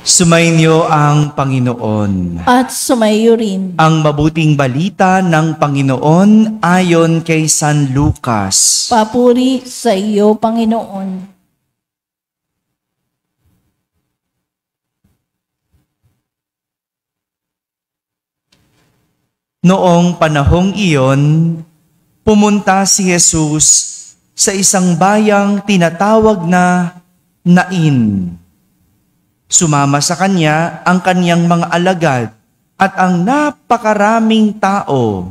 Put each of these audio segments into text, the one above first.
Sumainyo ang Panginoon. At sumayo rin. Ang mabuting balita ng Panginoon ayon kay San Lucas. Papuri sa iyo, Panginoon. Noong panahong iyon, pumunta si Jesus sa isang bayang tinatawag na Nain. Sumama sa kanya ang kanyang mga alagad at ang napakaraming tao.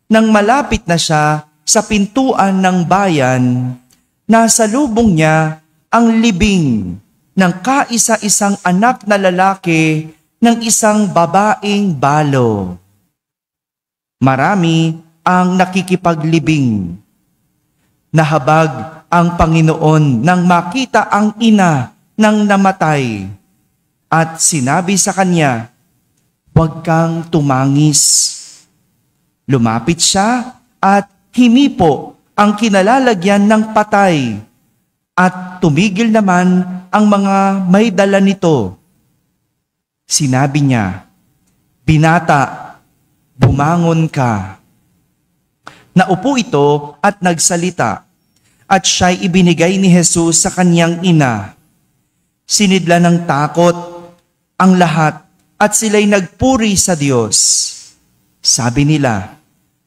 Nang malapit na siya sa pintuan ng bayan, nasalubong niya ang libing ng kaisa-isang anak na lalaki ng isang babaeng balo. Marami ang nakikipaglibing. Nahabag ang Panginoon nang makita ang ina ng namatay at sinabi sa kanya, "Huwag kang tumangis." Lumapit siya at himipo ang kinalalagyan ng patay at tumigil naman ang mga may dala nito. Sinabi niya, "Binata, bumangon ka." Naupo ito at nagsalita at siya'y ibinigay ni Jesus sa kanyang ina. Sinidla ng takot ang lahat at sila'y nagpuri sa Diyos. Sabi nila,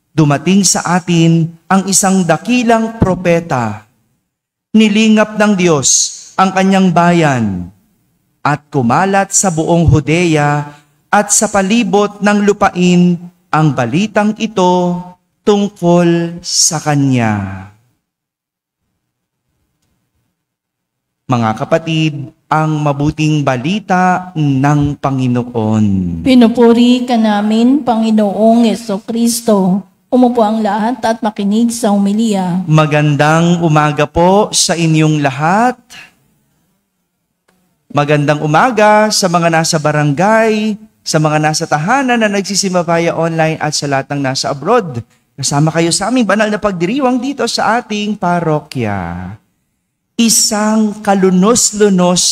"Dumating sa atin ang isang dakilang propeta. Nilingap ng Diyos ang kanyang bayan at kumalat sa buong Judea at sa palibot ng lupain ang balitang ito tungkol sa kanya." Mga kapatid, ang mabuting balita ng Panginoon. Pinupuri ka namin, Panginoong Jesucristo. Umupo ang lahat at makinig sa homilya. Magandang umaga po sa inyong lahat. Magandang umaga sa mga nasa barangay, sa mga nasa tahanan na nagsisimbahan online at sa lahat ng nasa abroad. Kasama kayo sa aming banal na pagdiriwang dito sa ating parokya. Isang kalunos-lunos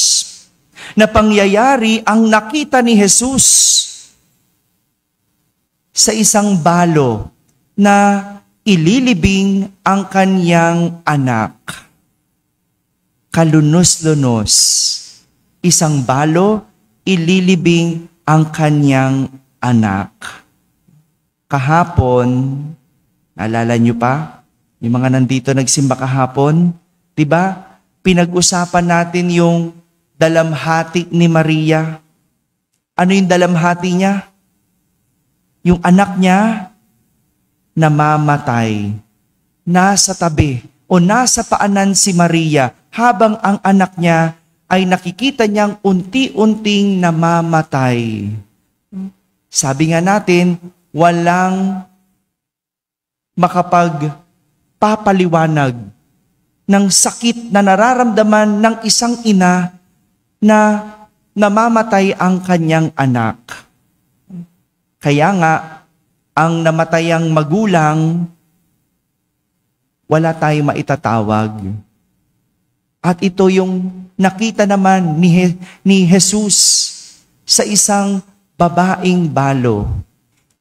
na pangyayari ang nakita ni Jesus sa isang balo na ililibing ang kanyang anak. Kalunos-lunos. Isang balo, ililibing ang kanyang anak. Kahapon, naalala niyo pa? Yung mga nandito nagsimba kahapon, diba? Pinag-usapan natin yung dalamhati ni Maria. Ano yung dalamhati niya? Yung anak niya namamatay. Nasa tabi o nasa paanan si Maria habang ang anak niya ay nakikita niyang unti-unting namamatay. Sabi nga natin, walang makapagpapaliwanag ng sakit na nararamdaman ng isang ina na namamatay ang kanyang anak. Kaya nga, ang namatayang magulang, wala tayong maitatawag. At ito yung nakita naman ni Jesus sa isang babaeng balo.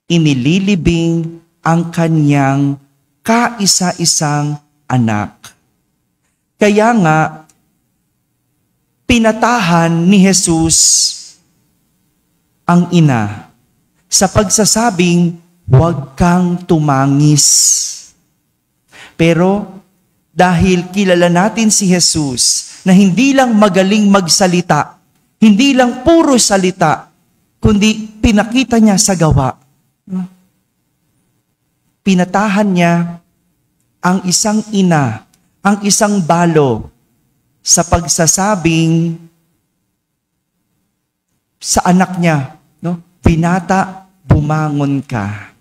Inililibing ang kanyang kaisa-isang anak. Kaya nga, pinatahan ni Jesus ang ina sa pagsasabing, "Huwag kang tumangis." Pero dahil kilala natin si Jesus na hindi lang magaling magsalita, hindi lang puro salita, kundi pinakita niya sa gawa. Pinatahan niya ang isang ina, ang isang balo sa pagsasabing sa anak niya, no? "Binata, bumangon ka."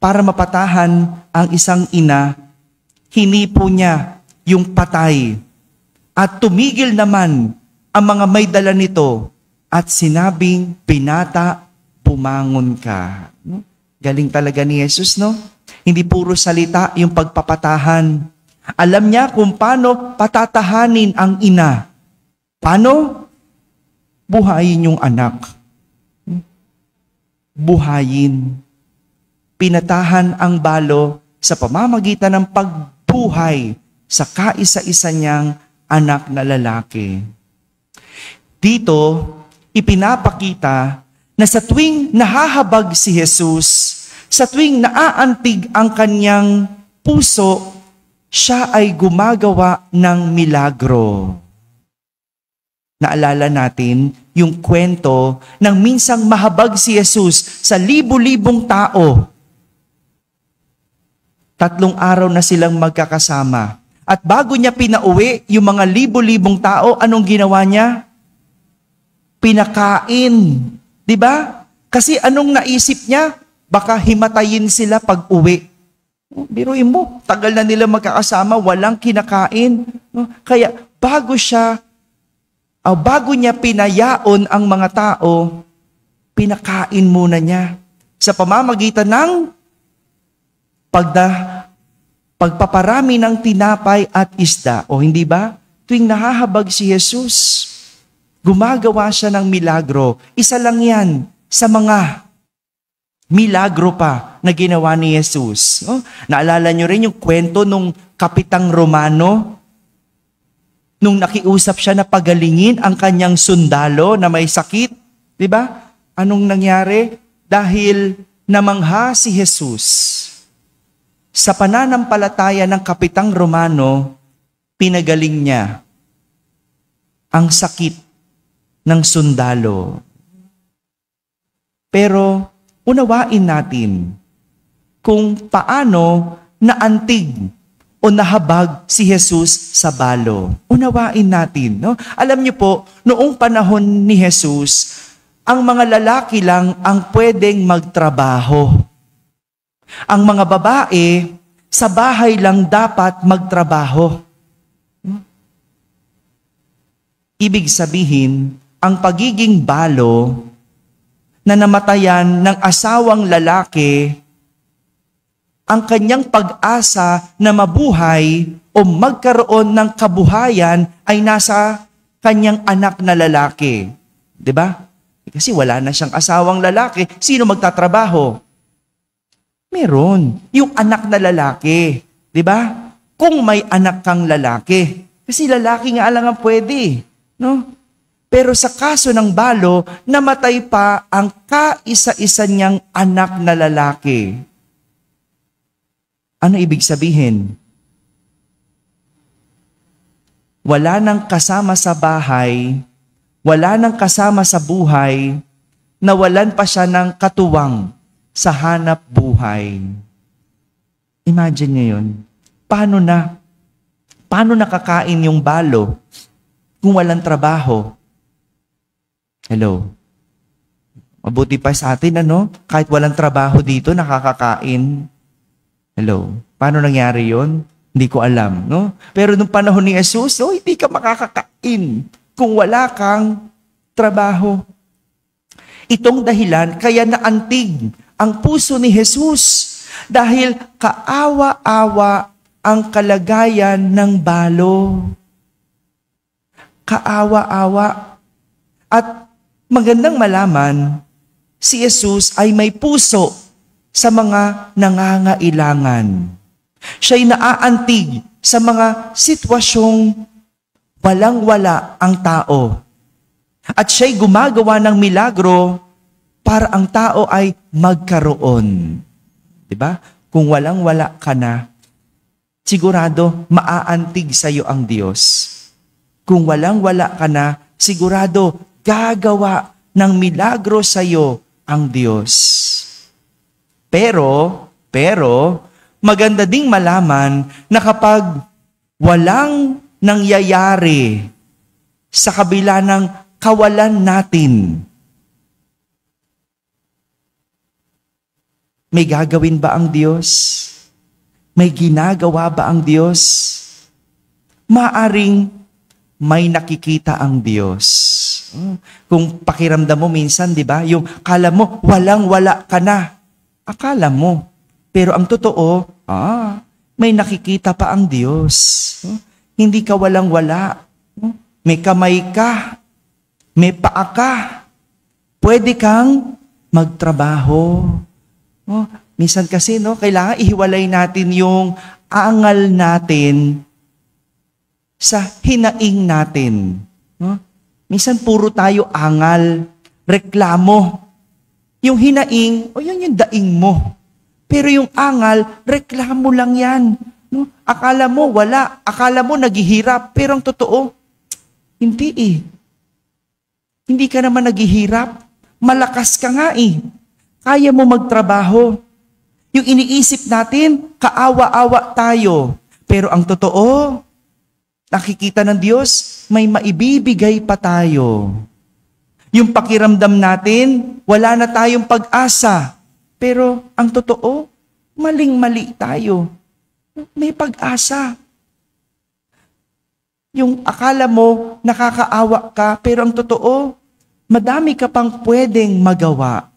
Para mapatahan ang isang ina, hinipo niya yung patay at tumigil naman ang mga may dala nito at sinabing, "Binata, bumangon ka." Galing talaga ni Jesus, no? Hindi puro salita yung pagpapatahan. Alam niya kung paano patatahanin ang ina. Paano? buhayin yung anak. Buhayin. Pinatahan ang balo sa pamamagitan ng pagbuhay sa kaisa-isa niyang anak na lalaki. Dito, ipinapakita na sa tuwing nahahabag si Jesus, sa tuwing naaantig ang kanyang puso, siya ay gumagawa ng milagro. Naalala natin yung kwento ng minsang mahabag si Jesus sa libu-libong tao. 3 araw na silang magkakasama. At bago niya pinauwi yung mga libu-libong tao, anong ginawa niya? Pinakain. Diba? Kasi anong naisip niya? Baka himatayin sila pag uwi. Biruin mo, tagal na nila magkakasama, walang kinakain. Kaya bago niya pinayaon ang mga tao, pinakain muna niya. Sa pamamagitan ng pagpaparami ng tinapay at isda. O hindi ba? Tuwing nahahabag si Jesus, gumagawa siya ng milagro. Isa lang yan sa mga milagro pa na ginawa ni Jesus. Naalala niyo rin yung kwento nung kapitang Romano, nung nakiusap siya na pagalingin ang kanyang sundalo na may sakit. Diba? Anong nangyari? Dahil namangha si Jesus. Sa pananampalataya ng kapitang Romano, pinagaling niya ang sakit ng sundalo. Pero unawain natin kung paano naantig o nahabag si Jesus sa balo. Unawain natin. No? Alam niyo po, noong panahon ni Jesus, ang mga lalaki lang ang pwedeng magtrabaho. Ang mga babae, sa bahay lang dapat magtrabaho. Ibig sabihin, ang pagiging balo na namatayan ng asawang lalaki, ang kanyang pag-asa na mabuhay o magkaroon ng kabuhayan ay nasa kanyang anak na lalaki. 'Di ba? Kasi wala na siyang asawang lalaki, sino magtatrabaho? Meron, yung anak na lalaki. 'Di ba? Kung may anak kang lalaki, kasi lalaki nga lang ang pwede, no? Pero sa kaso ng balo, namatay pa ang kaisa-isa niyang anak na lalaki. Ano ibig sabihin? Wala nang kasama sa bahay, wala nang kasama sa buhay, nawalan pa siya ng katuwang sa hanap buhay. Imagine niyo yun. Paano nakakain yung balo kung walang trabaho? Hello. Mabuti pa sa atin, kahit walang trabaho dito, nakakakain. Hello. Paano nangyari yon? Hindi ko alam, no? Pero nung panahon ni Jesus, hindi ka makakakain kung wala kang trabaho. Itong dahilan, kaya naantig ang puso ni Jesus dahil kaawa-awa ang kalagayan ng balo. Kaawa-awa. At magandang malaman, si Jesus ay may puso sa mga nangangailangan. Siya'y naaantig sa mga sitwasyong walang-wala ang tao. At siya'y gumagawa ng milagro para ang tao ay magkaroon. Diba? Kung walang-wala ka na, sigurado maaantig sa iyo ang Diyos. Kung walang-wala ka na, sigurado gagawa ng milagro sa iyo ang Diyos. Pero, maganda ding malaman na kapag walang nangyayari sa kabila ng kawalan natin, may gagawin ba ang Diyos? May ginagawa ba ang Diyos? Maaring may nakikita ang Diyos. Kung pakiramdam mo minsan, di ba? Yung akala mo, walang-wala ka na. Akala mo. Pero ang totoo, may nakikita pa ang Diyos. Hindi ka walang-wala. May kamay ka. may paa ka. Pwede kang magtrabaho. Oh, minsan kasi, kailangan ihiwalay natin yung angal natin sa hinaing natin. Minsan puro tayo angal, reklamo. Yung hinaing, yun yung daing mo. Pero yung angal, reklamo lang yan. Akala mo wala, akala mo naghihirap, pero ang totoo, hindi eh. Hindi ka naman naghihirap, malakas ka nga eh. Kaya mo magtrabaho. Yung iniisip natin, kaawa-awa tayo. Pero ang totoo, nakikita ng Diyos, may maibibigay pa tayo. Yung pakiramdam natin, wala na tayong pag-asa. Pero ang totoo, maling-mali tayo. May pag-asa. Yung akala mo, nakakaawa ka, pero ang totoo, madami ka pang pwedeng magawa.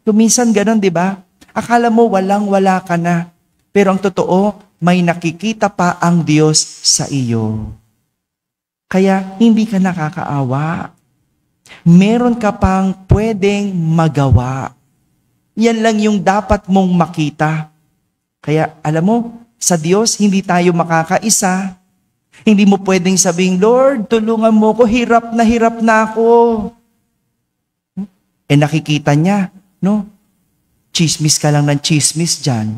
Minsan ganon, di ba? Akala mo walang-wala ka na. Pero ang totoo, may nakikita pa ang Diyos sa iyo. Kaya hindi ka nakakaawa. Meron ka pang pwedeng magawa. Yan lang yung dapat mong makita. Kaya alam mo, sa Diyos, hindi tayo makakaisa. Hindi mo pwedeng sabing, Lord, tulungan mo ko, hirap na ako. Nakikita niya, chismis ka lang ng chismis dyan.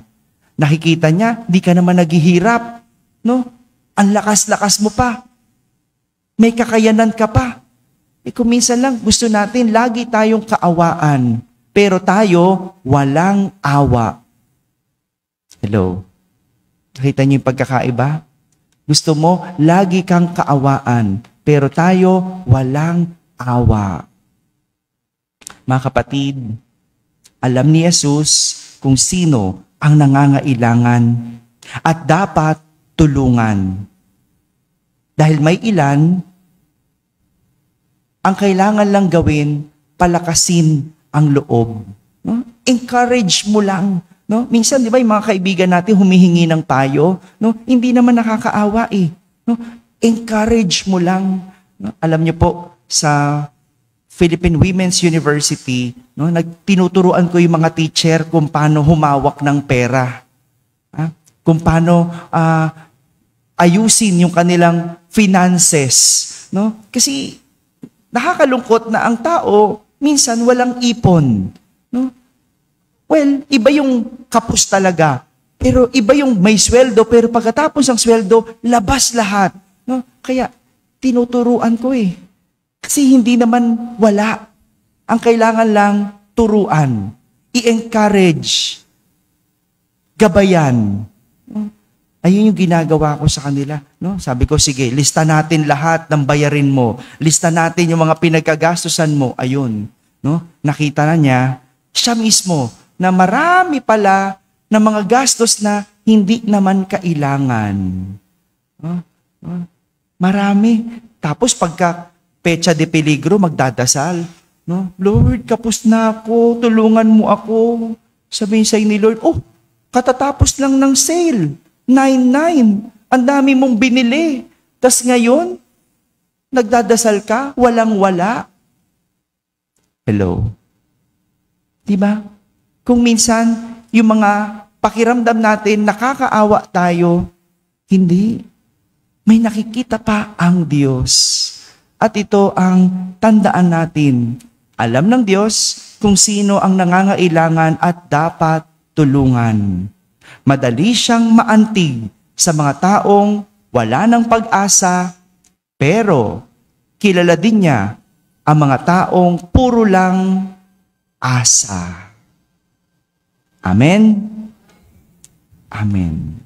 Nakikita niya, di ka naman naghihirap. Ang lakas-lakas mo pa. May kakayanan ka pa. Kung minsan lang, gusto natin, lagi tayong kaawaan. Pero tayo, walang awa. Hello? Nakita niyo yung pagkakaiba? Gusto mo, lagi kang kaawaan. Pero tayo, walang awa. Mga kapatid, alam ni Jesus kung sino ang nangangailangan at dapat tulungan. Dahil may ilan, ang kailangan lang gawin, palakasin ang loob. Encourage mo lang. Minsan, di ba, yung mga kaibigan natin humihingi ng payo, hindi naman nakakaawa eh. Encourage mo lang. Alam niyo po, sa Philippine Women's University, tinuturuan ko yung mga teacher kung paano humawak ng pera. Kung paano ayusin yung kanilang finances. Kasi nakakalungkot na ang tao, minsan walang ipon. Well, iba yung kapos talaga. Pero iba yung may sweldo, pero pagkatapos ng sweldo, labas lahat. Kaya tinuturuan ko eh. Kasi hindi naman wala. Ang kailangan lang turuan, i-encourage, gabayan. Ayun yung ginagawa ko sa kanila. Sabi ko, sige, lista natin lahat ng bayarin mo. Lista natin yung mga pinagkagastusan mo. Ayun. Nakita na niya, siya mismo, na marami pala ng mga gastos na hindi naman kailangan. Marami. Tapos pagka pecha de peligro, magdadasal. Lord, kapos na ako, tulungan mo ako. Sabihin sa'yo ni Lord, katatapos lang ng sale. 9.9. Ang dami mong binili. Tas ngayon, nagdadasal ka, walang-wala. Hello? Diba? Kung minsan, yung mga pakiramdam natin, nakakaawa tayo, hindi. May nakikita pa ang Diyos. At ito ang tandaan natin. Alam ng Diyos kung sino ang nangangailangan at dapat tulungan. Madali siyang maantig sa mga taong wala ng pag-asa, pero kilala din niya ang mga taong puro lang asa. Amen? Amen.